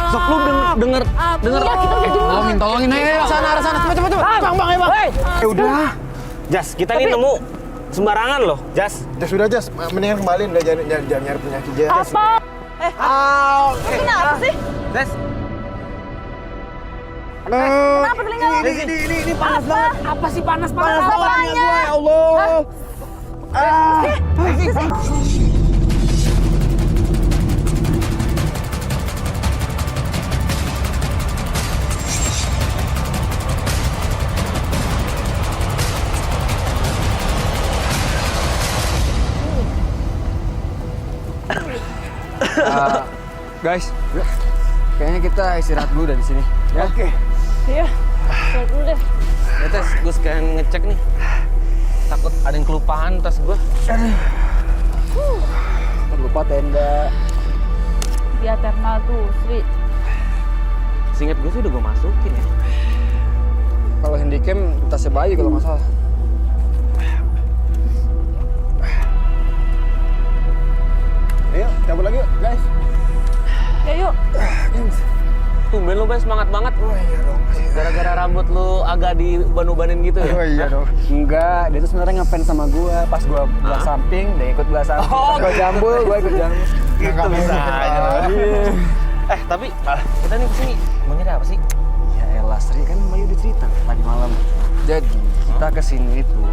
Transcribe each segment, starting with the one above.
Sok lu denger. Iya, kita udah jemput. Tolongin ayo sana cepet. Bang. Udah. Jas, kita ini nemu sembarangan loh, Jas. Jas udah Jas, mendingan kembaliin udah jangan nyari penyakit Jas. Apa? Kenapa sih? Jas. Kenapa telinga lo? Ini panas banget. Apa sih panas banget? Panas banget telinga gue, ya Allah. Guys, kayaknya kita istirahat dulu dari sini. Ya? Oke. Iya. Lihat dulu deh. Ya Tes, gue sekalian ngecek nih. Takut ada yang kelupaan tas gue. Lupa tenda. Dia thermal tuh, Sri. Seinget gue sih udah gue masukin ya. Kalau handycam tasnya Bayu kalau nggak salah. Ayo, cabut lagi yuk, guys. Ya yuk. Tumben lu Bay semangat banget. Oh iya dong. Gara-gara rambut lu agak diban-banin gitu ya? Oh iya dong. Enggak, dia tuh sebenarnya ngefans sama gua. Pas gua belah samping, dia ikut belah samping. Oh, Pas gua jambul, gua ikut jambul. Gitu bisa aja. Tapi kita nih kesini mau nyari apa sih? Ya elah, Sri kan Bayu udah cerita tadi malam. Jadi, kita kesini itu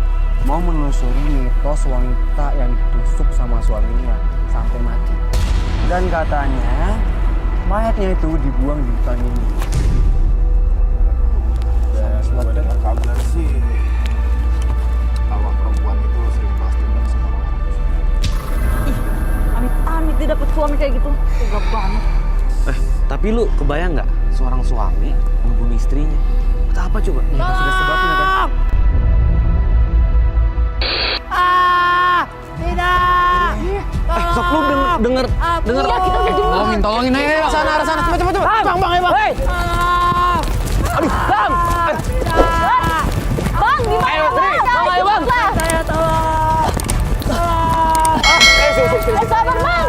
mau menelusuri mitos wanita yang ditusuk sama suaminya sampai mati. Dan katanya mayatnya itu dibuang di hutan ini. Gua dengar kabar sih kalau perempuan itu sering balas dendam sama orang. Amit-amit dia dapet suami kayak gitu. Tega banget. Tapi lu kebayang nggak seorang suami ngebunuh istrinya? Atau apa coba? Ya, sudah sebabnya kan? Tidak. Sok lu denger. Iya, kita udah jemput. Tolongin ayo sana cepet. Bang. Aduh, Bang! Bang, gimana? Ayo, Sri. Bang, ayo, Bang. Saya tolong. Sabar, Bang.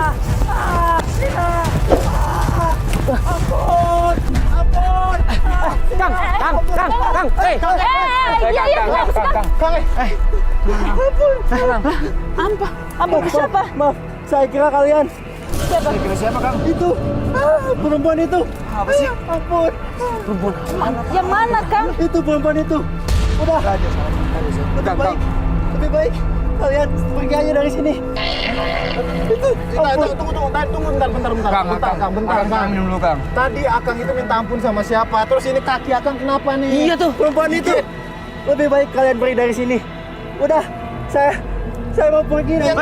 Kang! Iya, Apa siapa? Maaf, saya kira kalian. Siapa? Kira siapa, Kang? Itu perempuan itu. Apa sih? Ampun. Yang mana, Kang? Itu perempuan itu. Udah. Lebih baik kalian pergi aja dari sini. Itu. Tunggu bentar. Kang, minum dulu, Kang. Tadi Akang itu minta ampun sama siapa? Terus ini kaki Akang kenapa nih? Iya tuh. Perempuan itu. Lebih baik kalian pergi dari sini. Udah, saya mau pergi. Dia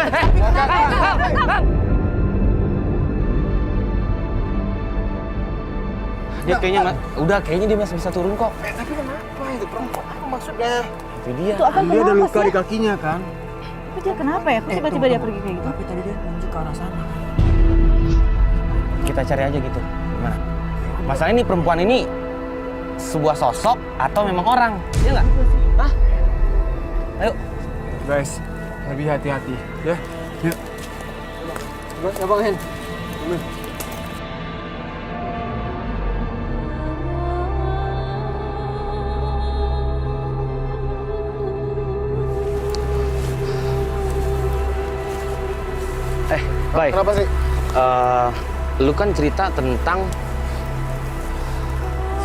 kayaknya dia masih bisa turun kok. Tapi kenapa itu perempuan? Apa maksudnya? Itu dia. Itu akan Dia ada kenapa luka sih? di kakinya, kan? Tapi dia kenapa ya? Kok tiba-tiba dia pergi kayak gitu? Tapi tadi dia nunjuk ke arah sana. Kita cari aja gitu. Gimana? Masalah ini perempuan ini sebuah sosok atau memang orang? Iya nggak? Hah? Ayo. Guys, lebih hati-hati, ya. Yuk. Ya, Bang Hen. Baik. Kenapa sih? Lu kan cerita tentang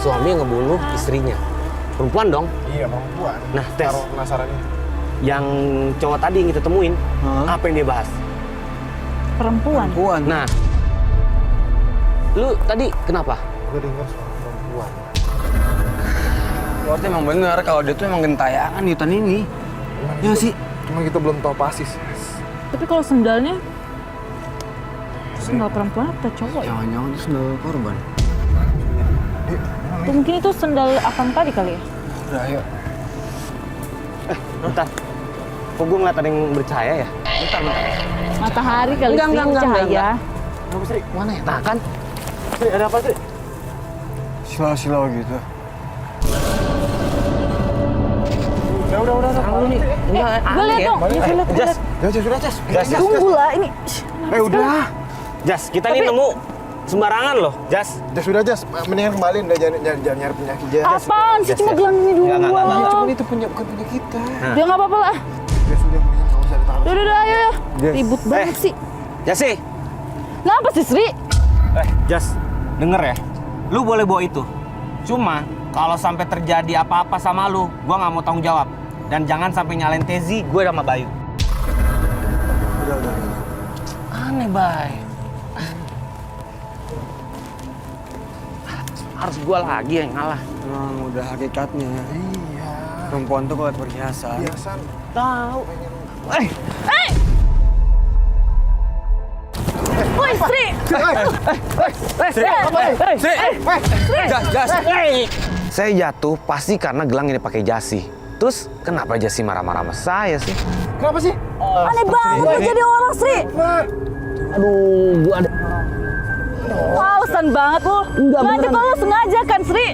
suami yang ngebunuh istrinya. Perempuan dong. Iya, perempuan. Nah, Tes. Taruh penasarannya. Yang cowok tadi yang kita temuin, apa yang dia bahas? Perempuan. Nah, lu tadi kenapa? Gue dengar suara perempuan. Berarti emang bener kalau dia tuh emang gentayangan di hutan ini. Ya sih. Cuman kita belum tahu pasti. Tapi kalau sendalnya sendal perempuan atau cowok ya? Jangan-jangan itu sendal korban. Tuh, mungkin itu sendal Akang tadi kali ya? Udah, ayo. Bentar. Kok gue ngeliat ada yang bercahaya ya? Bentar. Matahari kali Enggak, sih, enggak. cahaya. Kenapa Sri? Mana ya? Nah kan? Sri, ada apa Sri? Silau-silau gitu. Udah. Taruh nih. Enggak, Gue liat dong. Iya, gue liat. Sudah, Jas. Jas. Tunggu lah, ini. Udah. Jas, kita ini nemu sembarangan loh, Jas. Jas udah Jas, mendingan kembaliin deh, jangan nyari penyakit Jas. Apaan sih? Jas, Cuma Jas. gelang ini Enggak, doang. enggak. Cuman itu bukan punya kita. Ya nggak apa-apa lah. Jas udah mendingan nggak usah ditaruh. Udah, ayo. Yes. Ribut banget sih. Jasi. Kenapa sih, Sri? Jas, denger ya. Lu boleh bawa itu. Cuma kalau sampai terjadi apa-apa sama lu, gua nggak mau tanggung jawab. Dan jangan sampai nyalain Tezi, gue sama Bayu. Udah. Aneh, Bay. Harus gua lagi yang ngalah. Emang udah hakikatnya. Iya. Perempuan tuh kalau perhiasan. Biasa. Tahu. Woi, Sri! Jas. Saya jatuh pasti karena gelang ini pakai Jasi. Terus kenapa Jasi marah-marah sama saya sih? Kenapa sih? Aneh banget lu jadi orang, Sri. Aduh, gua ada. Malesan banget lu. Ngajak lu sengaja kan, Sri?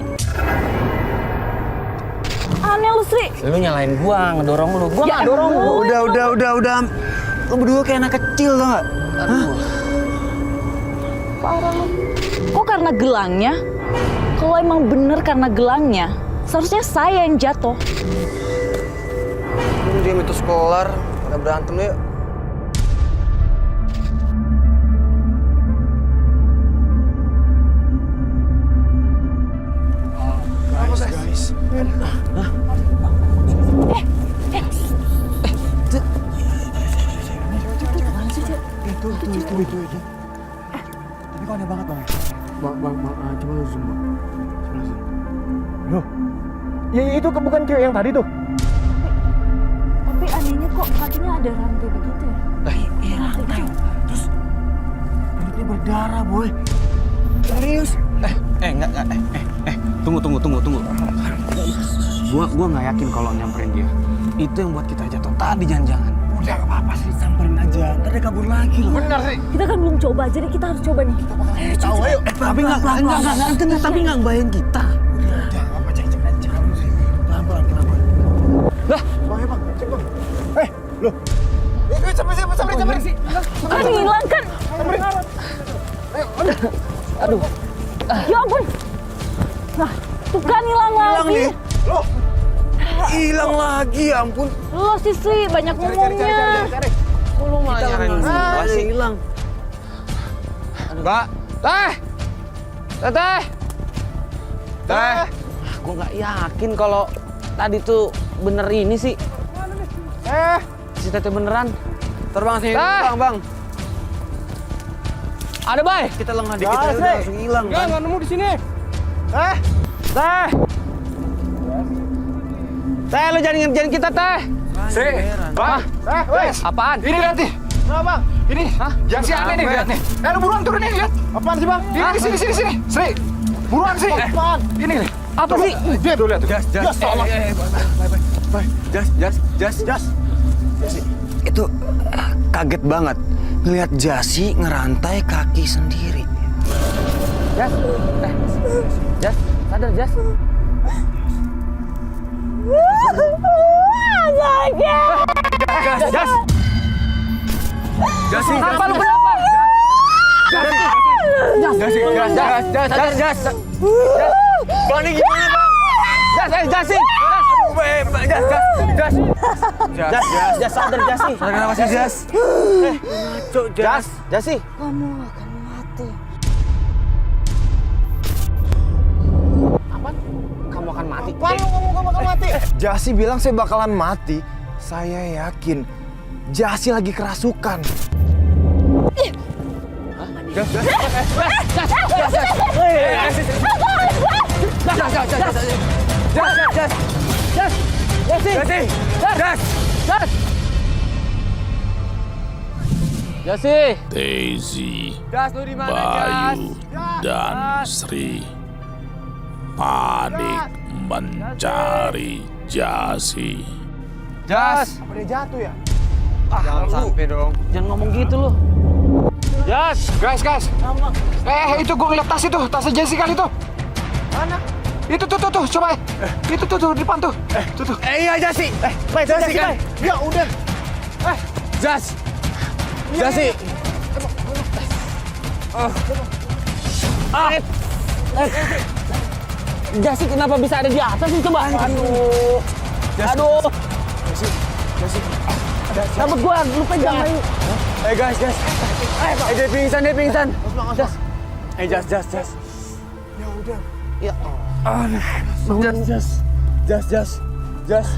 Aneh lu, Sri. Lu nyalain gua, ngedorong lu. Gua nggak dorong lu. Udah. Lu berdua kayak anak kecil tau nggak? Parah lu. Kok karena gelangnya? Kalau emang bener karena gelangnya, seharusnya saya yang jatuh. Diam itu sekolah, kita berantem yuk. Guys. Itu. Tapi kok aneh banget bang? Bang, coba lu zoom bang. Coba zoom. Loh, ya itu bukan cewek yang tadi tuh. Tapi anehnya kok kakinya ada rantai begitu ya? Iya, rantai. Terus perutnya berdarah, boy. Serius? Enggak. Tunggu. Gua nggak yakin kalau nyamperin dia. Itu yang buat kita jatuh tadi jangan-jangan. Udah gak apa-apa sih, samperin aja. Ntar dia kabur lagi loh. Benar sih. Kita kan belum coba, jadi kita harus coba nih. Tahu ayo. Tapi nggak ngebayang kita. Udah, apa jangan sih. Pelan-pelan. Lah, Bang, ya bang, cek bang. Loh. Samperin sih. Kan hilang kan? aduh. Ya ampun. Nah, tuh kan hilang lagi. Loh. Hilang lagi, ya ampun. Lo sih, Sri, banyak ngomongnya. Kok lu malah nyarain gua sih? Hilang. Mbak, Teh. Gua nggak yakin kalau tadi tuh bener ini sih. Si Teteh beneran. Terbang sini, Ah! bang. Ada, Bay. Kita lengah dikit aja udah langsung hilang kan. Nggak nemu di sini. Teh, lu jangan ngerjain kita, Teh. Sri, bang. Wes. Apaan? Ini lihat nih. Kenapa? Ini. Hah? Yang si aneh nih lihat nih. Lu buruan turun nih lihat. Apaan sih bang? Ini sini. Sri. Buruan sih. Apaan? Ini nih. Apa sih? Dia tuh lihat. Jas, salah. Jas. Itu kaget banget ngelihat Jasi ngerantai kaki sendiri. Jas, sadar Jas. Jas. Jasi, Apa lu kenapa? Jas. Bang, ini gimana bang? Jasi. Jas, sadar Jasi. Kenapa sih Jas? Jasi. Kamu akan mati. Kamu akan mati. Kamu bakal mati. Jasi bilang saya bakalan mati. Saya yakin Jasi lagi kerasukan. Jasi. Daisy, Jas, lu di mana Bayu, dan Sri panik mencari Jasi. Jas. Apa dia jatuh ya? Jangan sampai dong. Jangan ngomong gitu lu. Jas. Guys. Itu gue ngeliat tas itu. Tasnya Jasi kali itu. Mana? Itu tuh, coba. Itu tuh, di depan tuh. Tuh. Iya Jasi. Jasi kan? Ya udah. Jasi. Jasi kenapa bisa ada di atas sih coba? Aduh. Rambut gua, lu pegang aja. Guys. Dia pingsan. Jas. Jas. Ya udah. Ya. Jas. Jas.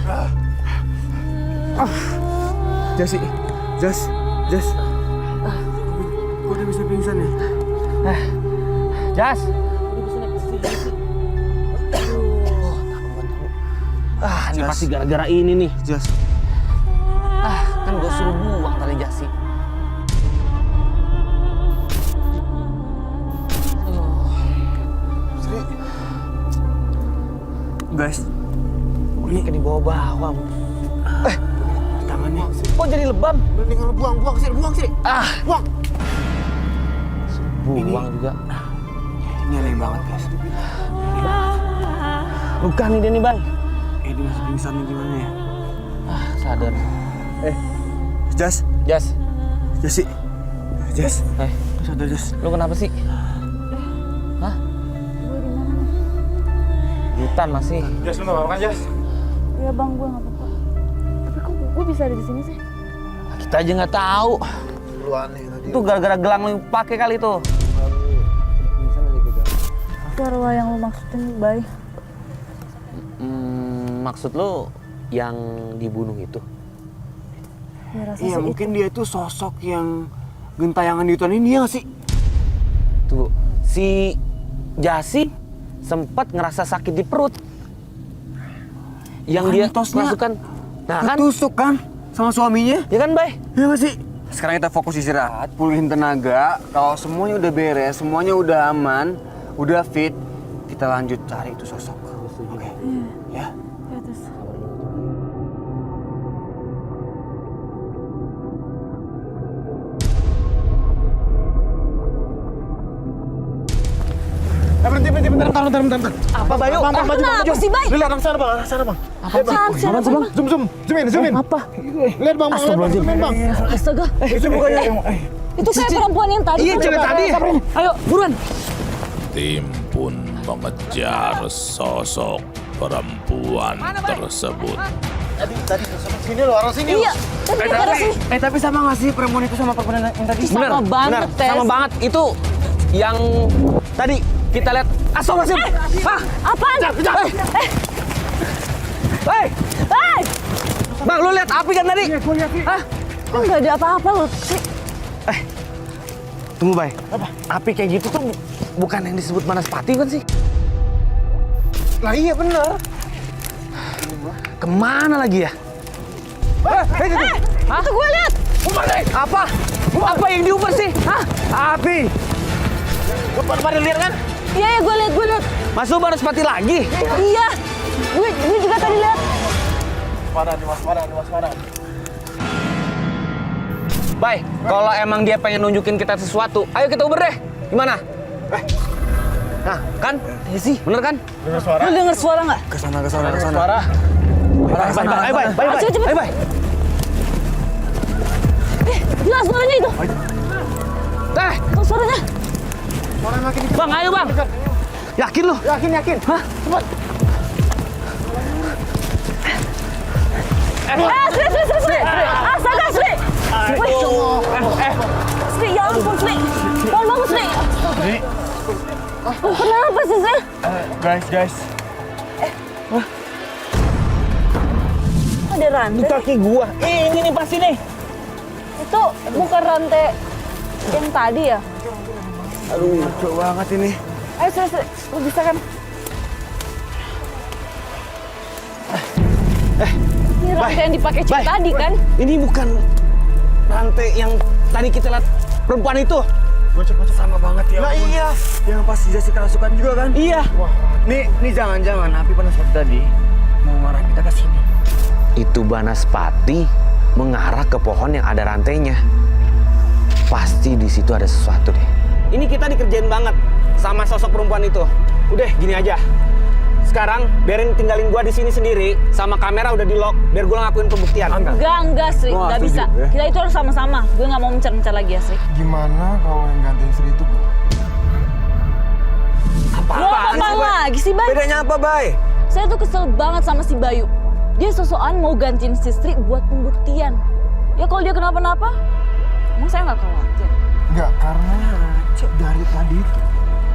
Kok udah bisa pingsan ya? Jas. Ini pasti gara-gara ini nih. Jas. Kan gue suruh buang tali Jasi. Guys. Ini kayak dibawa-bawa. Tangannya. Kok jadi lebam? Mendingan lu buang sih. Buang. Buang juga. Ini aneh banget, guys. Bukan nih dia nih, Bang. Dia masih pingsan nih gimana ya? Sadar. Jas. Jasi. Jas. Sadar, Jas. Lu kenapa sih? Hah? Hutan masih. Jas, lu nggak apa-apa kan, Jas? Iya bang, gue nggak apa-apa. Tapi kok gue bisa ada di sini sih? Kita aja nggak tahu. Lu aneh tadi. Itu gara-gara gelang lu pakai kali itu. Itu arwah yang lo maksudin, Bay. Maksud lu yang dibunuh itu? Ya rasa Iya, sih mungkin dia itu sosok yang gentayangan di hutan ini, ya nggak sih? Tuh, si Jasi sempat ngerasa sakit di perut. Yang dia Tosnya masukkan. Nah kan? ketusuk kan sama suaminya? Ya kan, Bay? Iya nggak sih? Sekarang kita fokus istirahat, pulihin tenaga. Kalau semuanya udah beres, semuanya udah aman, udah fit, kita lanjut cari itu sosok. Oke? Ya. Ya terus. Berhenti, bentar. Apa, Bayu? Kenapa sih, Bay? Lihat arah sana, Bang. Apaan sih? Apa, Bang? Zoom in. Apa? Lihat, Bang. Astaga. Itu bukannya. Itu kayak perempuan yang tadi. Iya, cewek tadi. Ayo, buruan. Tim pun mengejar sosok perempuan tersebut. Tadi sini lo, arah sini. Iya. Tapi sama nggak sih perempuan itu sama perempuan yang tadi? Sama banget, Tes. Sama banget. Itu yang tadi kita lihat. Astagfirullahaladzim. Apaan? Hei, Bang, lu lihat api kan tadi? Hah? Kan nggak ada apa-apa loh sih. Tunggu, Bay. Apa? Api kayak gitu tuh bukan yang disebut Banaspati kan sih? Lah iya bener. Kemana lagi ya? Itu gue lihat. Apa? Apa yang diuber sih? Hah? Api. Pada lihat kan? Iya, gue lihat. Masuk Banaspati lagi? Iya. Gue juga tadi lihat. Waspada. Bay, kalau emang dia pengen nunjukin kita sesuatu, ayo kita uber deh. Gimana? Nah, kan? Iya sih. Bener kan? Lu denger suara nggak? Kesana. Suara. Bay. Cepet. Ayo, Bay. Jelas suaranya itu. Tuh suaranya. Bang, ayo, Bang. Yakin lu? Yakin. Hah? Cepat. Sri. Astaga, Sri. Sri, ya ampun, Sri. Mohon bangun, Sri. Kenapa sih, Sri? Guys. Ada rantai. Kaki gua. Ini nih pasti nih. Itu bukan rantai yang tadi ya? Aduh, lucu banget ini. Ayo, Sri. Lu bisa kan? Ini rantai yang dipakai cewek tadi kan? Ini bukan rantai yang tadi kita lihat perempuan itu. Sama banget ya. Lah iya. Yang pasti Jasi kerasukan juga kan? Iya. Nih jangan-jangan api panas seperti tadi mau ngarah kita ke sini. Itu Banaspati mengarah ke pohon yang ada rantainya. Pasti di situ ada sesuatu deh. Ini kita dikerjain banget sama sosok perempuan itu. Udah, gini aja. Sekarang biarin tinggalin gua di sini sendiri, sama kamera udah di lock, biar gua ngelakuin pembuktian. Enggak, Sri. Gua Nggak nggak bisa. setuju, ya. Kita itu harus sama-sama. Gue nggak mau mencar-mencar lagi ya, Sri. Gimana kalau yang gantiin Sri itu gue? sih, Bay? Bedanya apa, Bay? Saya tuh kesel banget sama si Bayu. Dia sosokan mau gantiin si Sri buat pembuktian. Ya kalau dia kenapa-napa, emang saya nggak khawatir. Enggak, karena Cek dari tadi itu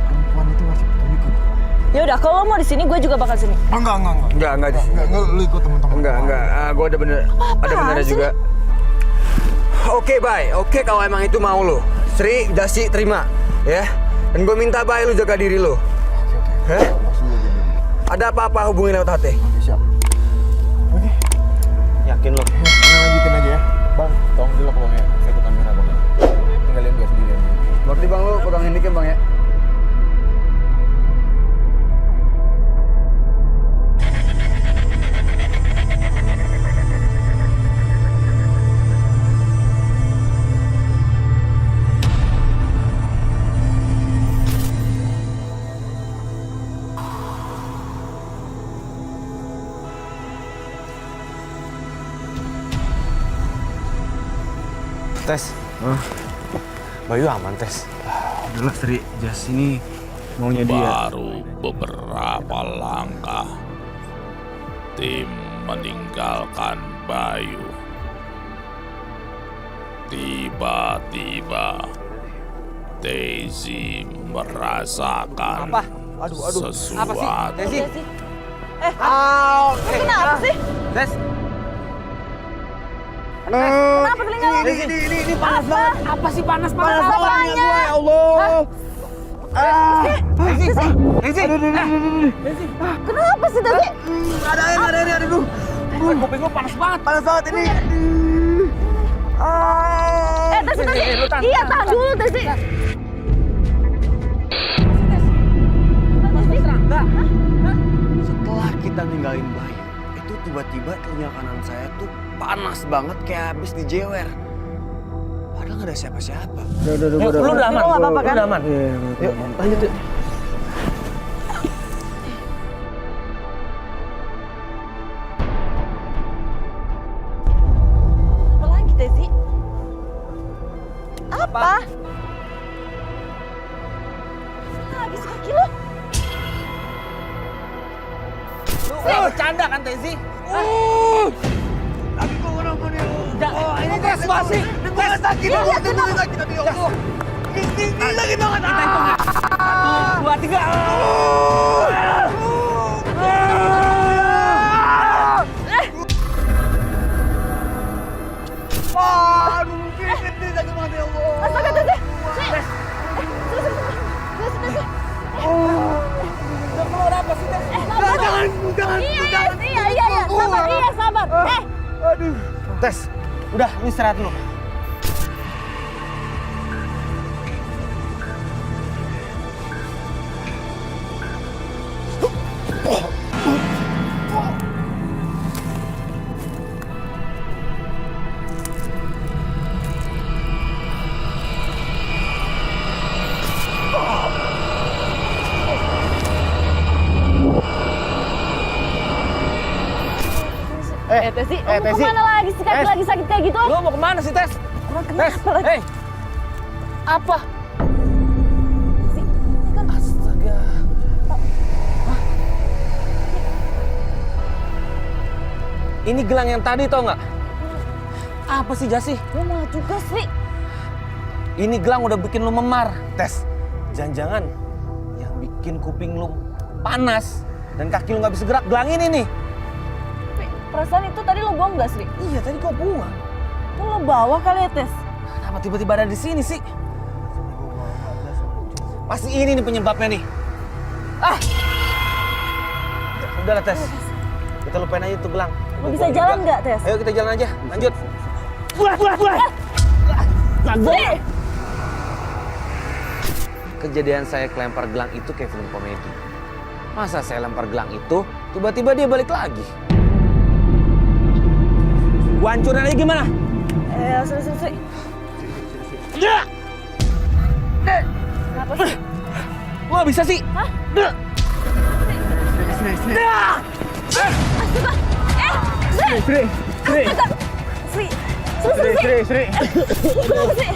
perempuan itu masih petunjuk. Ya udah, kalau lo mau di sini, gue juga bakal sini. Enggak di sini. Enggak, lu ikut teman-teman. Enggak. Gue ada bener. Ada benernya sih? juga. Oke, Bay. Oke, kalau emang itu mau lo. Sri, Dasi, terima. Ya. Dan gue minta, Bay, lu jaga diri lo. Oke. Hah? Langsung aja dulu. Ada apa-apa hubungin lewat HT. Oke, siap. Oke. Yakin lo? Kita lanjutin aja ya. Bang, tolong dulu uangnya. Saya ikut kamera, Bang. Tinggalin dia sendirian. Berarti Bang lu pegangin dikit Bang ya. Tes. Bayu aman, Tes. Udah lah Sri, Jas ini maunya dia. Baru beberapa langkah, tim meninggalkan Bayu. Tiba-tiba, Daisy merasakan sesuatu. Apa sih? Desi? Desi. Kenapa sih? Tes. Kenapa telinga lo? Ini panas banget. Apa sih panas banget? Apanya? Ya Allah. Desi. Kenapa sih Desi? Ada air, aduh. Kuping gue panas banget ini. Desi. Iya, tahan dulu Desi. Setelah kita ninggalin Bayu, itu tiba-tiba telinga kanan saya tuh panas banget kayak habis dijewer. Padahal nggak ada siapa-siapa. Lu udah aman. Lu nggak apa-apa kan? Udah aman. Yuk, lanjut yuk. Apa lagi Desi? Apa? Lagi kaki lo? Lu bercanda kan, Tezi? Lagi gua kenapa nih? Ini tes basi. Tes sakit. Sakit tadi. Ini sakit banget. Kita hitung. 1, 2, 3. Aduh, ini sakit banget ya Allah. Astaga Desi. Udah keluar apa sih, Tes? Jangan. Iya, sabar. Aduh. Tes, udah, lu istirahat dulu. Tesi, kamu kemana lagi sih? Kaki lagi sakit kayak gitu? Lu mau kemana sih, Tes? Kenapa lagi? Hei, apa? Desi, ini kan Astaga. Hah? Ini gelang yang tadi tau nggak? Apa sih, Jasi? gue mau juga sih. Ini gelang udah bikin lu memar. Tes, jangan-jangan yang bikin kuping lu panas dan kaki lu nggak bisa gerak gelang ini nih. Tapi perasaan itu tadi lo buang nggak Sri? Iya, tadi gua buang. Itu lo bawa kali ya Tes? Kenapa tiba-tiba ada di sini sih? Pasti ini nih penyebabnya nih. Udah lah, Tes. Kita lupain aja tuh gelang. Lo bisa jalan nggak Tes? Ayo kita jalan aja, lanjut. Sri! Kejadian saya kelempar gelang itu kayak film komedi. Masa saya lempar gelang itu, tiba-tiba dia balik lagi. Gua hancurin aja gimana? Sri. Ya! Kenapa sih? Gua nggak bisa sih. Hah? Sri. Kenapa sih?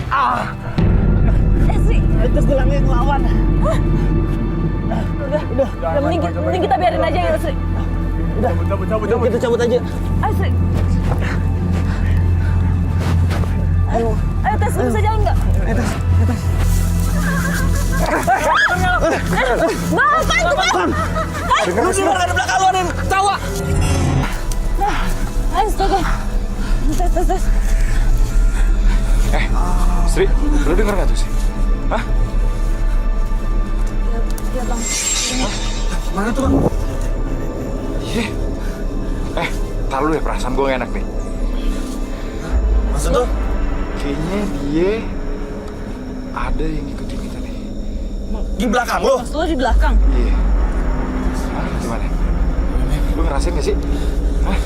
Sri. Itu gelangnya ngelawan. Udah. Udah, mending kita biarin aja ya, Sri. Cabut. Kita cabut aja. Ayo, Sri. Ayo, Tes, lu bisa jalan nggak? Bapak itu, Bang! Lu gimana ada belakang lu ada yang ketawa? Ayo, astaga. Tes. Sri, lu denger gak tuh sih? Hah? Iya, Bang. Mana tuh, Bang? Tar lu deh, perasaan gue gak enak nih. Maksud tuh? Kayaknya dia ada yang ngikutin kita nih. Di belakang lu? Mas, lu di belakang. Iya. Hah, gimana? Lu ngerasain gak sih? Hah?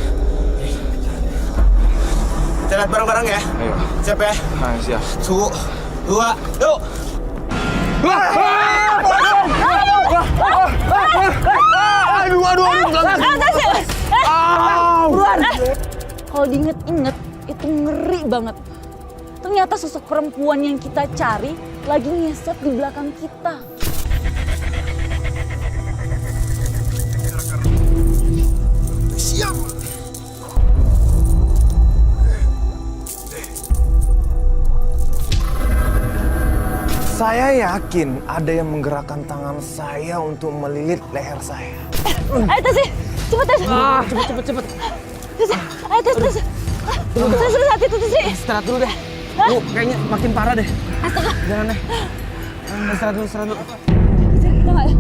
Kita lihat bareng-bareng ya. Ayo. Siap ya? Nah, siap. 1, 2, yuk! Aduh, Kalau diinget-inget, itu ngeri banget. Ternyata sosok perempuan yang kita cari lagi ngeset di belakang kita. Siap. Saya yakin ada yang menggerakkan tangan saya untuk melilit leher saya. Ayo Tes, cepet Tes. Cepet. Tes, ayo Tes. Tes, hati itu Tes. Istirahat dulu deh. Lu kayaknya makin parah deh. Astaga. Jangan deh. Istirahat dulu. Kita nggak ya?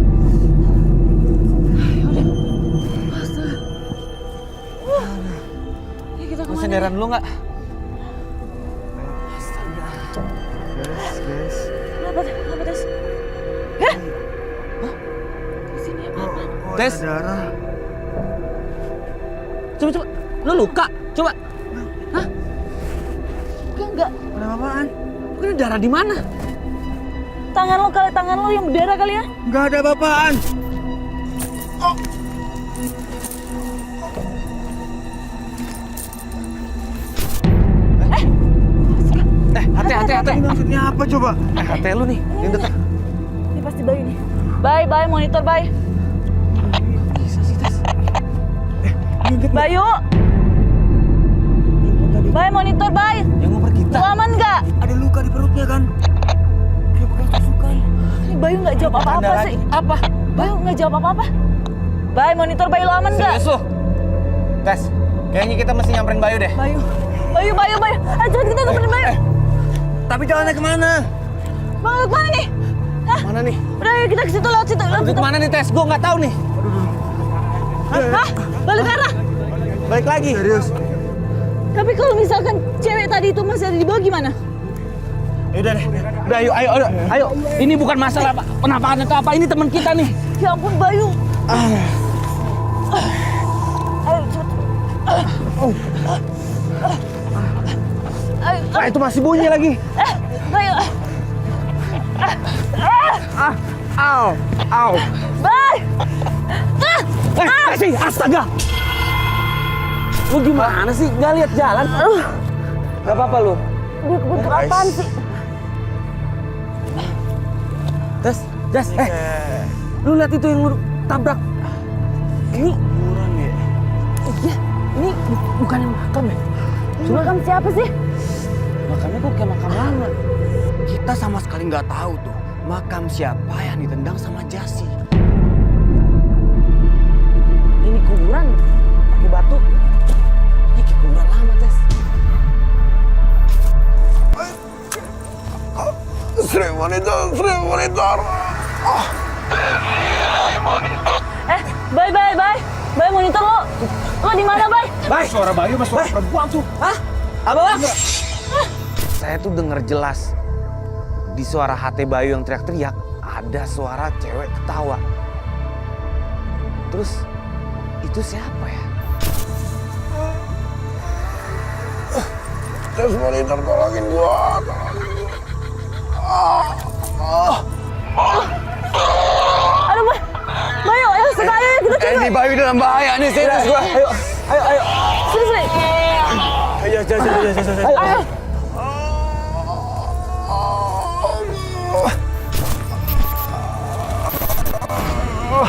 Kita Lu kemana? senderan dulu nggak? Kenapa Tes? Hah? Di sini apa? Tes. Darah. Coba. Lu luka? Coba. Enggak. Kenapa apaan? Ini darah di mana? Tangan lo yang berdarah kali ya? Nggak ada apa-apaan. Hati. Maksudnya apa coba? Hati lu nih. Yang dekat. Ini pasti Bayu nih. Bye, monitor bye. Bisa sih, Tes. Bayu. Bye, monitor bye. Yang ngoper kita. Lu aman nggak? Ada luka di perutnya kan? Kayak bekas tusukan. Ini Bayu nggak jawab apa-apa Ada sih. lagi. Apa? Bayu nggak jawab apa-apa. Bye, monitor Bayu lu aman nggak? Serius lu? Tes, kayaknya kita mesti nyamperin Bayu deh. Bayu. Ayo cepet kita samperin Bayu. Tapi jalannya kemana? Bang, lu kemana nih? Mana nih? Udah, ayo kita ke situ, lewat situ. Lu kemana nih, Tes? Gua nggak tahu nih. Hah? Balik arah. Balik lagi. Serius? Tapi kalau misalkan cewek tadi itu masih ada di bawah gimana? Udah deh. Udah, ayo. Ini bukan masalah penampakan atau apa. Ini teman kita nih. Ya ampun, Bayu. Ayo, cepet. Ayo, Itu masih bunyi lagi. Bayu. Au. Bye. Kasih, astaga. Lu gimana sih? Nggak lihat jalan? Gak apa-apa lu. Gue kebut apaan sih? Jas. Lu lihat itu yang lu tabrak. Ini Kuburan ya? Iya, ini bukan yang makam ya? makam siapa sih? Makamnya kok kayak makam lama. Kita sama sekali nggak tahu tuh makam siapa yang ditendang sama Jasi. Ini kuburan pakai batu. Ini kayak kuburan lama, Tes. Sri monitor. Bye monitor lo. Lo di mana, Bay? Suara Bayu sama suara perempuan tuh. Hah? Apa? Saya tuh denger jelas di suara HT Bayu yang teriak-teriak ada suara cewek ketawa. Terus itu siapa ya? Terus monitor tolongin gua. Aduh, Bayu, ayo sekali kita coba. Ini Bayu dalam bahaya nih, serius gua. Ayo. Sini. Ayo. Oh.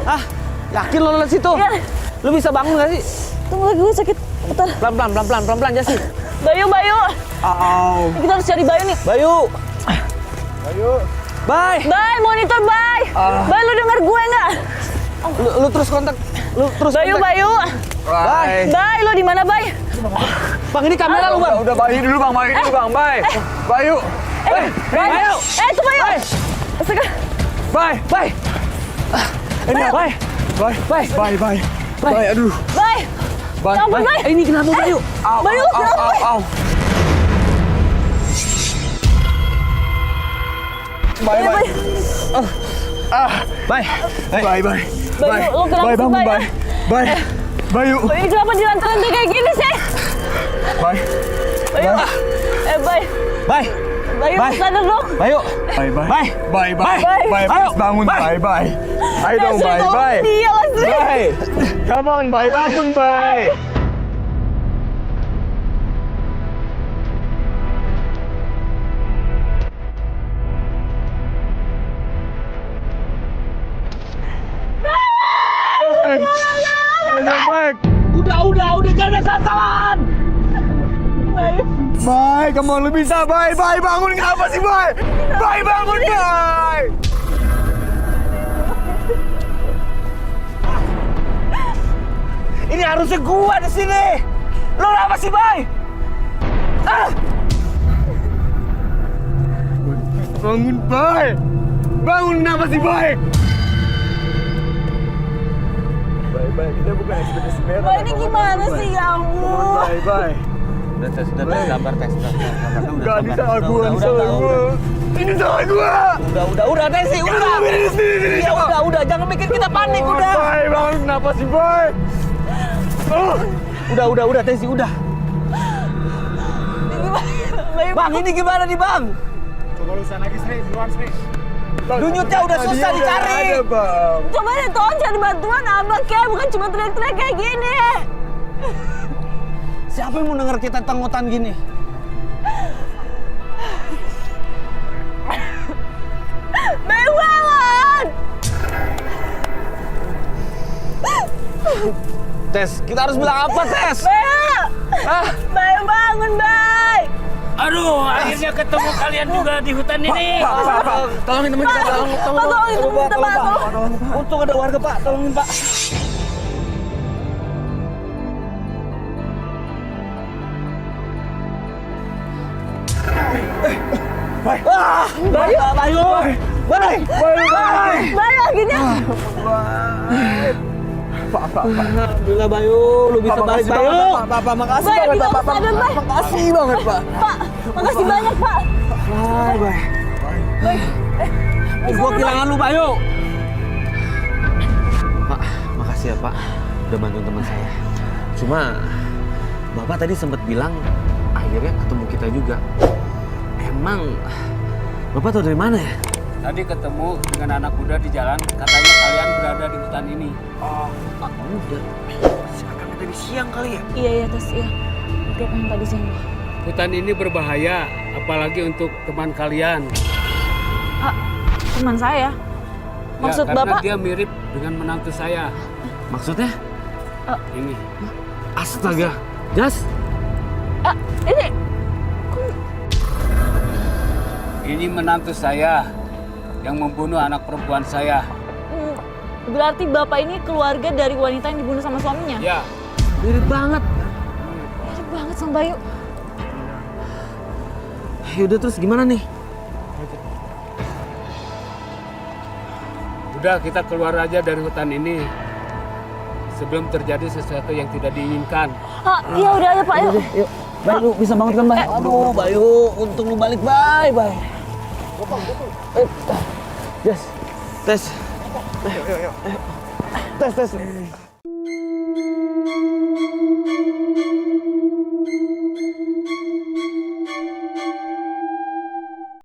Ah, yakin lo lihat situ? Iya. Lu bisa bangun gak sih? Tunggu lagi, gue sakit. Bentar. Pelan-pelan, Jasi. Bayu. Au. Kita harus cari Bayu nih. Bayu. Bye. Bye, monitor bye. Bye, lu denger gue nggak? Lu terus kontak. Bayu. Bye. Bye, lu di mana, Bye? Bang, ini kamera lu, Bang. Udah Bayu dulu bang, bye. Bayu. Bayu. Itu Bayu. Astaga. Bye. Ini apa? Bye. Aduh. Bye. Ya ampun, Bye. Ini kenapa, Bayu? Bayu, kenapa? Bye. Bayu, lu kenapa sih, Bayu? Bayu. Ini kenapa di lantai kayak gini sih? Bayu. Bayu. Bayu. Bye. Bayu, Bye. sadar dong. Bayu. Bye. Bye. Bangun, bye. Ayo dong, bye. Iya, Lasri. Bye. Come on, bye. Bangun, bye. Udah, jangan sasaran. Bye, kamu lu bisa, bye, bangun kenapa sih, bye? Bye, bangun, bye. Ini harusnya gua di sini. Lu apa sih, Bay? Bangun, bye. Bangun kenapa sih, bye? Bye, kita bukan ekspedisi merah. Bye, ini gimana sih, ya ampun? Bye. Udah sabar tes. Enggak, ini salah gua. Ini salah gua. Udah, Tesi, udah. Sini. Ya udah, jangan bikin kita panik, udah. Bye, bangun kenapa sih, bye? Udah, Tesi, udah. Bayu, Bang, ini gimana nih, Bang? Coba lu sana lagi, Sri. Duluan, Sri. Dunyutnya udah susah dicari. Ada, Bang. coba deh tolong cari bantuan abang kayak bukan cuma teriak-teriak kayak gini. Siapa yang mau denger kita tengotan gini? Bayu, bangun! Tes, kita harus bilang apa, Tes? Bayu! Bayu, bangun, Bay! Aduh, akhirnya ketemu kalian juga di hutan ini. Pak, tolongin temen kita, Tolongin temen kita, Pak. Tolong. Untung ada warga, Pak. Tolongin, Pak. Bayu. Bayu, akhirnya. Pak. Alhamdulillah, Bayu. Lu bisa balik, Bayu. Pak, makasih Bay, banget, kita Pak. sadar, Bay. Makasih banget, Pak. Pak, makasih banyak, Pak. Gua kehilangan lu, Bayu. Pak, makasih ya, Pak. Udah bantu teman saya. Cuma, Bapak tadi sempat bilang akhirnya ketemu kita juga. Emang, Bapak tahu dari mana ya? Tadi ketemu dengan anak muda di jalan, katanya kalian berada di hutan ini. Udah. Siapa tadi siang kali ya? Iya, Tes, iya. Oke, kan tadi siang. Hutan ini berbahaya, apalagi untuk teman kalian. Teman saya. Maksud ya, karena Bapak? dia mirip dengan menantu saya. Maksudnya? Ini. Astaga. Jas? Ini Ini menantu saya yang membunuh anak perempuan saya. berarti Bapak ini keluarga dari wanita yang dibunuh sama suaminya? Ya, Mirip banget. Mirip banget sama Bayu. Yaudah, terus gimana nih? udah kita keluar aja dari hutan ini sebelum terjadi sesuatu yang tidak diinginkan. Iya udah aja Pak, yuk. Yuk. Bay, lu bisa banget kan, Bay? Aduh, Bayu. Untung lu balik, Bay. Yes. Tes. Tes.